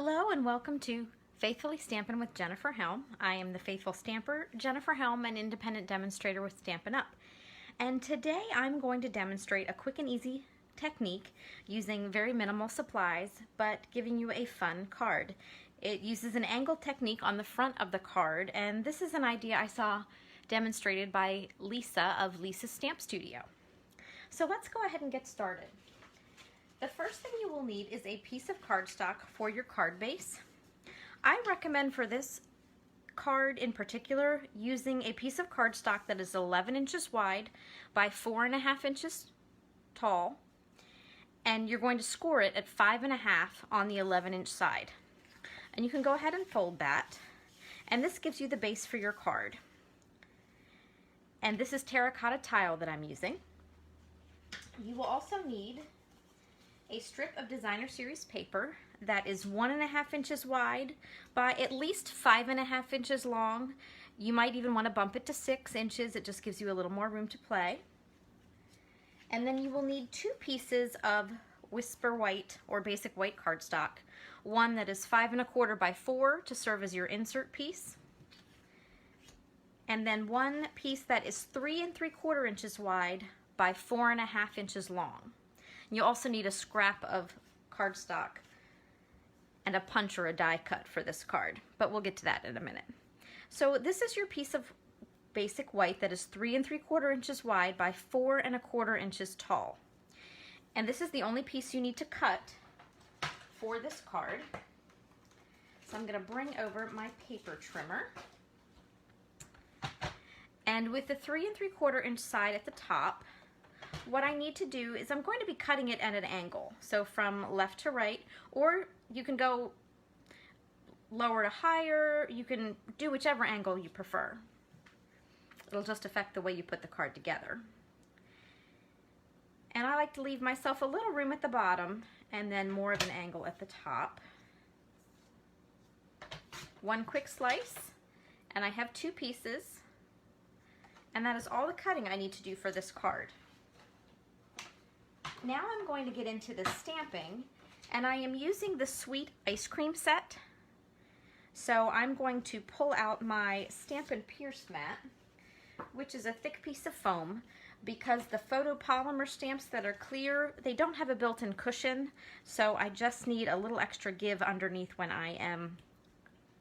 Hello and welcome to Faithfully Stampin' with Jennifer Helm. I am the Faithful Stamper, Jennifer Helm, an independent demonstrator with Stampin' Up! And today I'm going to demonstrate a quick and easy technique using very minimal supplies, but giving you a fun card. It uses an angle technique on the front of the card, and this is an idea I saw demonstrated by Lisa of Lisa's Stamp Studio. So let's go ahead and get started. The first thing you will need is a piece of cardstock for your card base. I recommend for this card in particular using a piece of cardstock that is 11 inches wide by 4.5 inches tall, and you're going to score it at 5.5 on the 11-inch side. And you can go ahead and fold that, and this gives you the base for your card. And this is terracotta tile that I'm using. You will also need a strip of designer series paper that is 1.5 inches wide by at least 5.5 inches long. You might even want to bump it to 6 inches. It just gives you a little more room to play. And then you will need 2 pieces of Whisper White or basic white cardstock. One that is 5.25 by 4 to serve as your insert piece. And then one piece that is 3.75 inches wide by 4.5 inches long. You also need a scrap of cardstock and a punch or a die cut for this card, but we'll get to that in a minute. So this is your piece of basic white that is 3.75 inches wide by 4.25 inches tall. And this is the only piece you need to cut for this card. So I'm going to bring over my paper trimmer. And with the 3.75 inch side at the top, what I need to do is I'm going to be cutting it at an angle, so from left to right, or you can go lower to higher. You can do whichever angle you prefer. It'll just affect the way you put the card together. And I like to leave myself a little room at the bottom and then more of an angle at the top. One quick slice, and I have 2 pieces, and that is all the cutting I need to do for this card. Now I'm going to get into the stamping, and I am using the Sweet Ice Cream set. So I'm going to pull out my Stampin' Pierce mat, which is a thick piece of foam, because the photopolymer stamps that are clear, they don't have a built-in cushion, so I just need a little extra give underneath when I am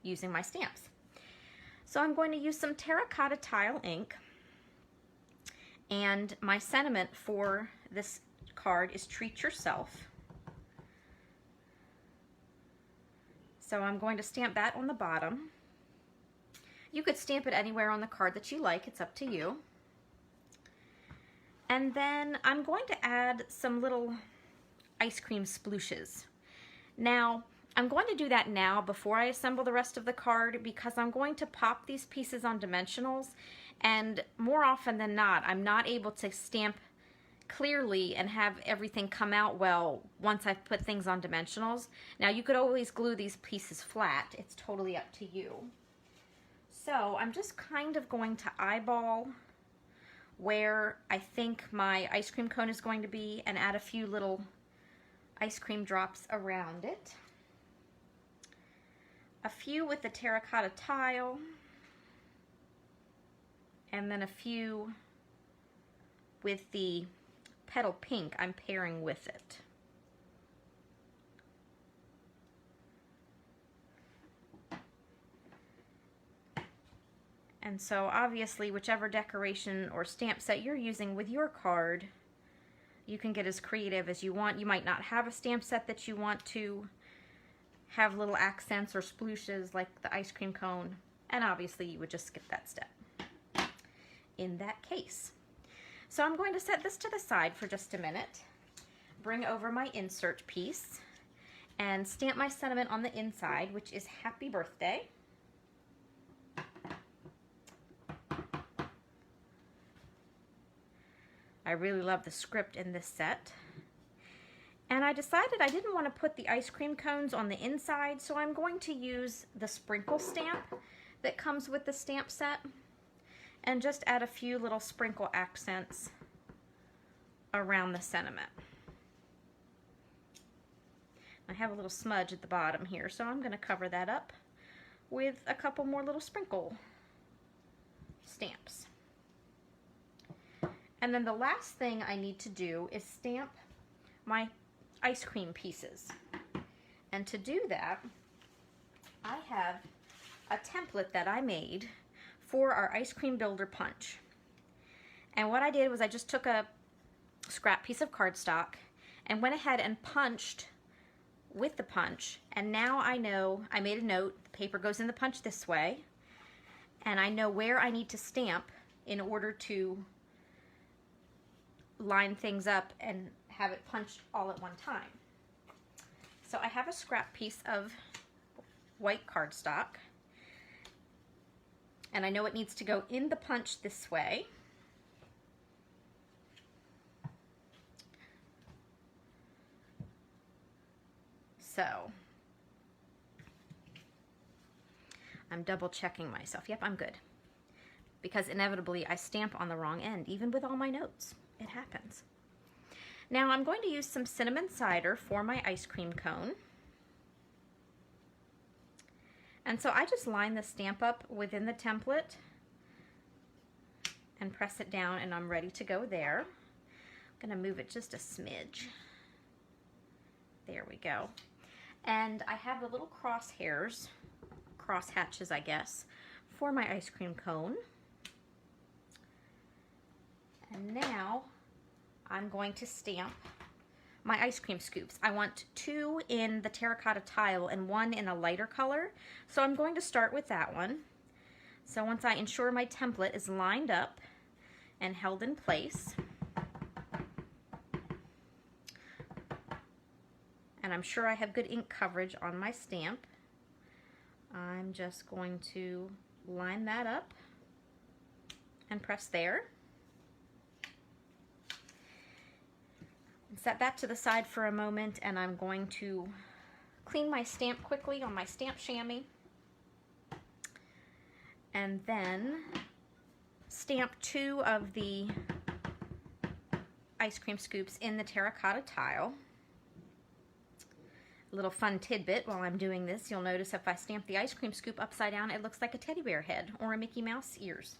using my stamps. So I'm going to use some terracotta tile ink, and my sentiment for this card is treat yourself. So I'm going to stamp that on the bottom. You could stamp it anywhere on the card that you like, it's up to you. And then I'm going to add some little ice cream splooshes. Now, I'm going to do that now before I assemble the rest of the card, because I'm going to pop these pieces on dimensionals, and more often than not, I'm not able to stamp clearly and have everything come out well once I've put things on dimensionals. Now you could always glue these pieces flat, it's totally up to you. So I'm just kind of going to eyeball where I think my ice cream cone is going to be and add a few little ice cream drops around it. A few with the terracotta tile, and then a few with the petal pink I'm pairing with it. And so obviously whichever decoration or stamp set you're using with your card, you can get as creative as you want. You might not have a stamp set that you want to have little accents or splooshes like the ice cream cone, and obviously you would just skip that step in that case. So I'm going to set this to the side for just a minute, bring over my insert piece, and stamp my sentiment on the inside, which is happy birthday. I really love the script in this set. And I decided I didn't want to put the ice cream cones on the inside, so I'm going to use the sprinkle stamp that comes with the stamp set, and just add a few little sprinkle accents around the sentiment. I have a little smudge at the bottom here, so I'm going to cover that up with a couple more little sprinkle stamps. And then the last thing I need to do is stamp my ice cream pieces. And to do that, I have a template that I made for our ice cream builder punch. And what I did was I just took a scrap piece of cardstock and went ahead and punched with the punch, and now I know, I made a note, the paper goes in the punch this way, and I know where I need to stamp in order to line things up and have it punched all at one time. So I have a scrap piece of white cardstock, and I know it needs to go in the punch this way. So I'm double checking myself. Yep, I'm good. Because inevitably I stamp on the wrong end, even with all my notes. It happens. Now I'm going to use some cinnamon cider for my ice cream cone. And so I just line the stamp up within the template and press it down, and I'm ready to go there. I'm going to move it just a smidge. There we go. And I have the little crosshairs, cross hatches I guess, for my ice cream cone. And now I'm going to stamp my ice cream scoops. I want 2 in the terracotta tile and 1 in a lighter color. So I'm going to start with that one. So once I ensure my template is lined up and held in place, and I'm sure I have good ink coverage on my stamp, I'm just going to line that up and press there. And set that to the side for a moment, and I'm going to clean my stamp quickly on my stamp chamois, and then stamp 2 of the ice cream scoops in the terracotta tile. A little fun tidbit while I'm doing this, you'll notice if I stamp the ice cream scoop upside down, it looks like a teddy bear head or a Mickey Mouse ears.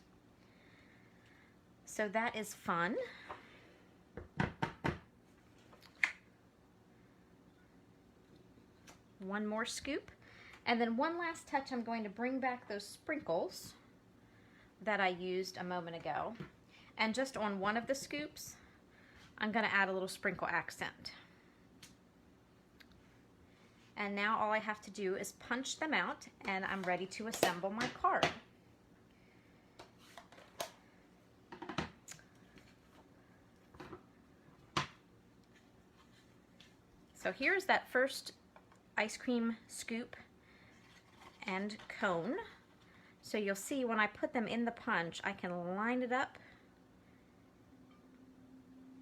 So that is fun. One more scoop, and then one last touch, I'm going to bring back those sprinkles that I used a moment ago, and just on one of the scoops I'm going to add a little sprinkle accent. And now all I have to do is punch them out, and I'm ready to assemble my card. So here's that first ice cream scoop and cone. So you'll see when I put them in the punch, I can line it up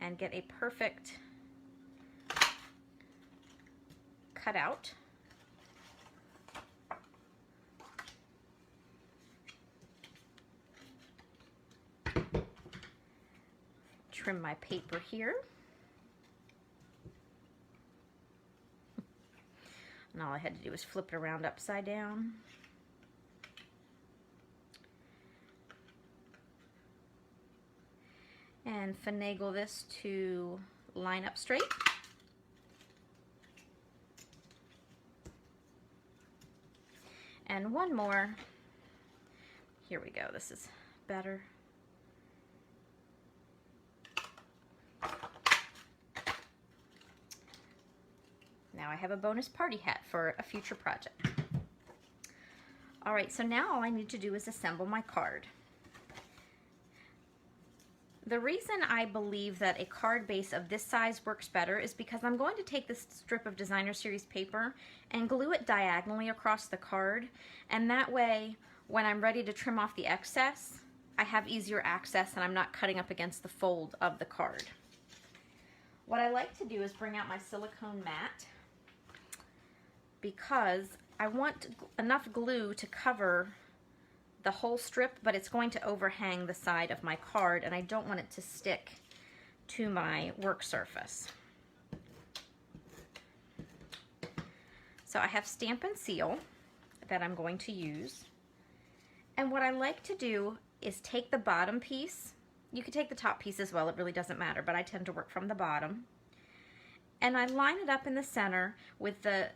and get a perfect cutout. Trim my paper here. And all I had to do was flip it around upside down. And finagle this to line up straight. And one more. Here we go, this is better. Now I have a bonus party hat for a future project. Alright, so now all I need to do is assemble my card. The reason I believe that a card base of this size works better is because I'm going to take this strip of Designer Series paper and glue it diagonally across the card, and that way when I'm ready to trim off the excess, I have easier access and I'm not cutting up against the fold of the card. What I like to do is bring out my silicone mat, because I want enough glue to cover the whole strip, but it's going to overhang the side of my card, and I don't want it to stick to my work surface. So I have Stampin' Seal that I'm going to use. And what I like to do is take the bottom piece. You could take the top piece as well, it really doesn't matter, but I tend to work from the bottom. And I line it up in the center with the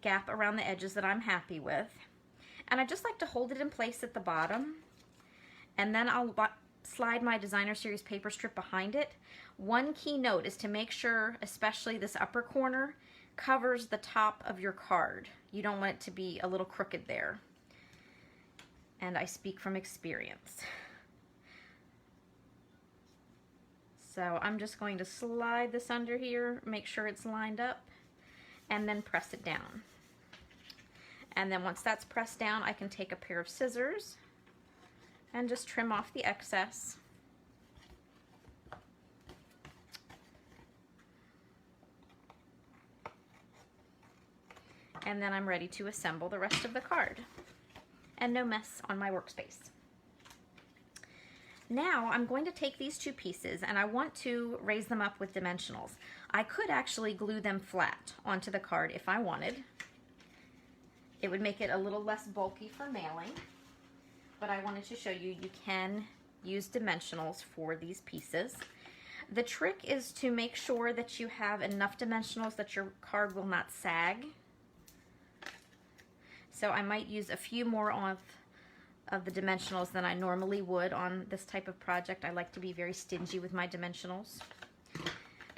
gap around the edges that I'm happy with. And I just like to hold it in place at the bottom. And then I'll slide my Designer Series paper strip behind it. One key note is to make sure, especially this upper corner, covers the top of your card. You don't want it to be a little crooked there. And I speak from experience. So I'm just going to slide this under here, make sure it's lined up, and then press it down. And then once that's pressed down, I can take a pair of scissors and just trim off the excess. And then I'm ready to assemble the rest of the card. And no mess on my workspace. Now I'm going to take these two pieces and I want to raise them up with dimensionals. I could actually glue them flat onto the card if I wanted. It would make it a little less bulky for mailing, but I wanted to show you you can use dimensionals for these pieces. The trick is to make sure that you have enough dimensionals that your card will not sag. So I might use a few more of the dimensionals than I normally would on this type of project. I like to be very stingy with my dimensionals.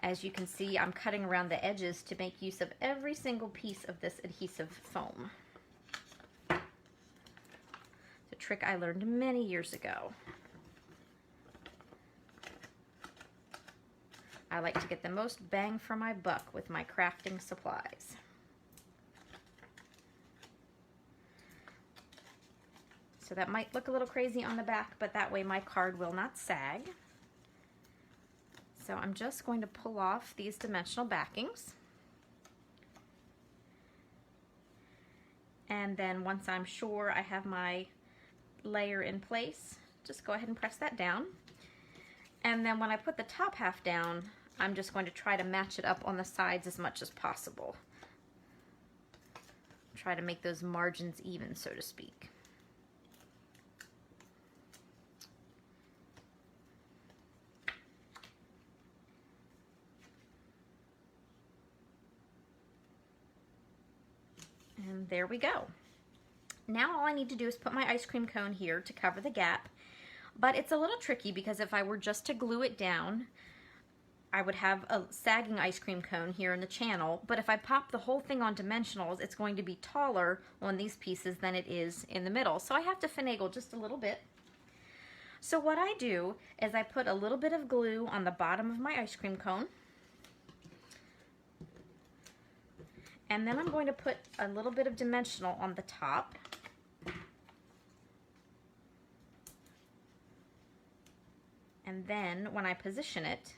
As you can see, I'm cutting around the edges to make use of every single piece of this adhesive foam. It's a trick I learned many years ago. I like to get the most bang for my buck with my crafting supplies. So that might look a little crazy on the back, but that way my card will not sag. So I'm just going to pull off these dimensional backings. And then once I'm sure I have my layer in place, just go ahead and press that down. And then when I put the top half down, I'm just going to try to match it up on the sides as much as possible. Try to make those margins even, so to speak. And there we go. Now all I need to do is put my ice cream cone here to cover the gap, but it's a little tricky because if I were just to glue it down, I would have a sagging ice cream cone here in the channel, but if I pop the whole thing on dimensionals, it's going to be taller on these pieces than it is in the middle. So I have to finagle just a little bit. So what I do is I put a little bit of glue on the bottom of my ice cream cone. And then I'm going to put a little bit of dimensional on the top. And then when I position it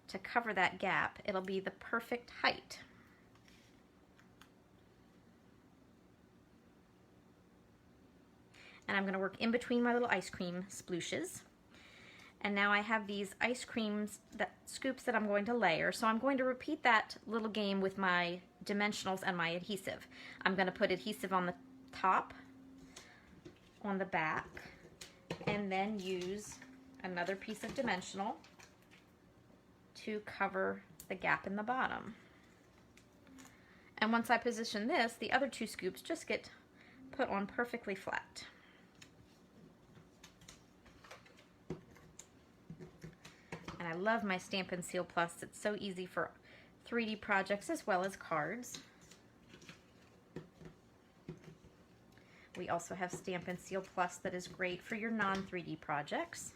to cover that gap, it'll be the perfect height. And I'm going to work in between my little ice cream splooshes. And now I have these ice creams, scoops that I'm going to layer. So I'm going to repeat that little game with my dimensionals and my adhesive. I'm going to put adhesive on the top, on the back, and then use another piece of dimensional to cover the gap in the bottom. And once I position this, the other two scoops just get put on perfectly flat. And I love my Stampin' Seal Plus. It's so easy for 3D projects as well as cards. We also have Stampin' Seal Plus that is great for your non-3D projects.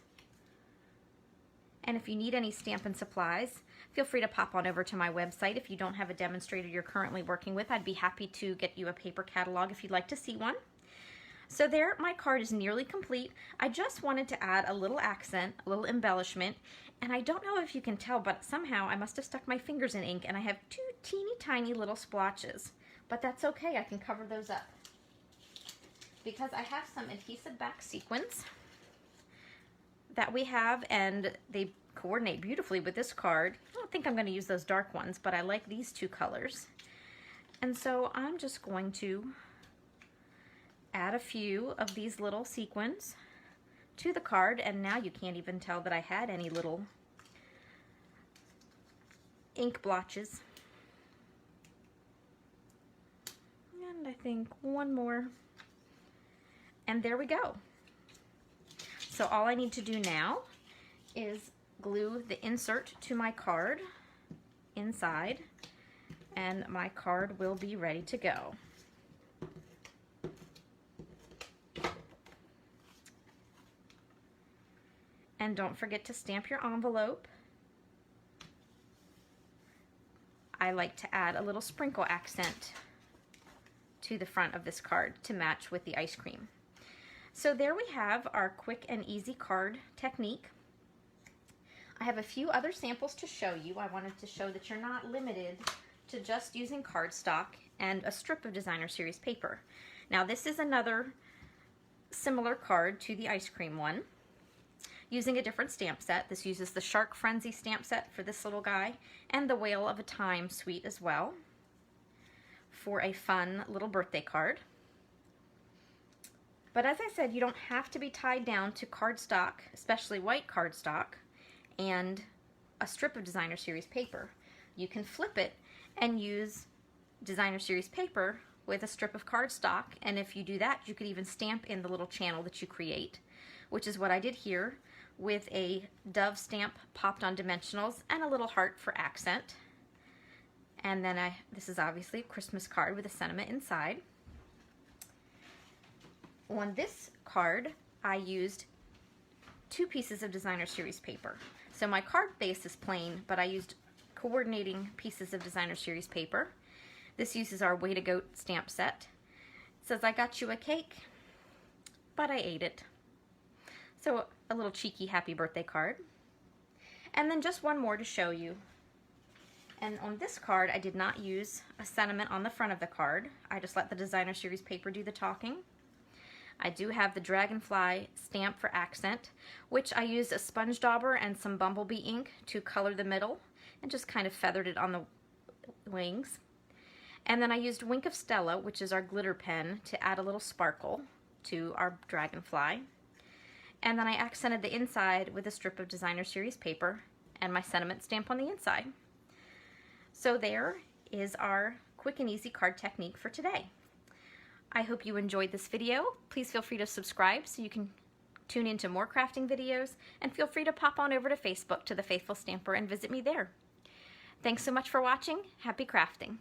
And if you need any Stampin' supplies, feel free to pop on over to my website. If you don't have a demonstrator you're currently working with, I'd be happy to get you a paper catalog if you'd like to see one. So there, my card is nearly complete. I just wanted to add a little accent, a little embellishment, and I don't know if you can tell, but somehow I must have stuck my fingers in ink and I have two teeny tiny little splotches. But that's okay, I can cover those up. Because I have some adhesive back sequins that we have, and they coordinate beautifully with this card. I don't think I'm going to use those dark ones, but I like these two colors. And so I'm just going to add a few of these little sequins to the card, and now you can't even tell that I had any little ink blotches. And I think one more. And there we go. So all I need to do now is glue the insert to my card inside, and my card will be ready to go. And don't forget to stamp your envelope. I like to add a little sprinkle accent to the front of this card to match with the ice cream. So there we have our quick and easy card technique. I have a few other samples to show you. I wanted to show that you're not limited to just using cardstock and a strip of designer series paper. Now this is another similar card to the ice cream one, using a different stamp set. This uses the Shark Frenzy stamp set for this little guy, and the Whale of a Time suite as well, for a fun little birthday card. But as I said, you don't have to be tied down to cardstock, especially white cardstock, and a strip of designer series paper. You can flip it and use designer series paper with a strip of cardstock, and if you do that, you could even stamp in the little channel that you create, which is what I did here with a dove stamp popped on dimensionals and a little heart for accent. And then this is obviously a Christmas card with a sentiment inside. On this card, I used 2 pieces of designer series paper. So my card base is plain, but I used coordinating pieces of designer series paper. This uses our Way to Goat stamp set. It says, "I got you a cake, but I ate it." So a little cheeky happy birthday card. And then just one more to show you. And on this card, I did not use a sentiment on the front of the card. I just let the designer series paper do the talking. I do have the dragonfly stamp for accent, which I used a sponge dauber and some bumblebee ink to color the middle and just kind of feathered it on the wings. And then I used Wink of Stella, which is our glitter pen, to add a little sparkle to our dragonfly. And then I accented the inside with a strip of designer series paper and my sentiment stamp on the inside. So there is our quick and easy card technique for today. I hope you enjoyed this video. Please feel free to subscribe so you can tune into more crafting videos, and feel free to pop on over to Facebook to The Faithful Stamper and visit me there. Thanks so much for watching. Happy crafting.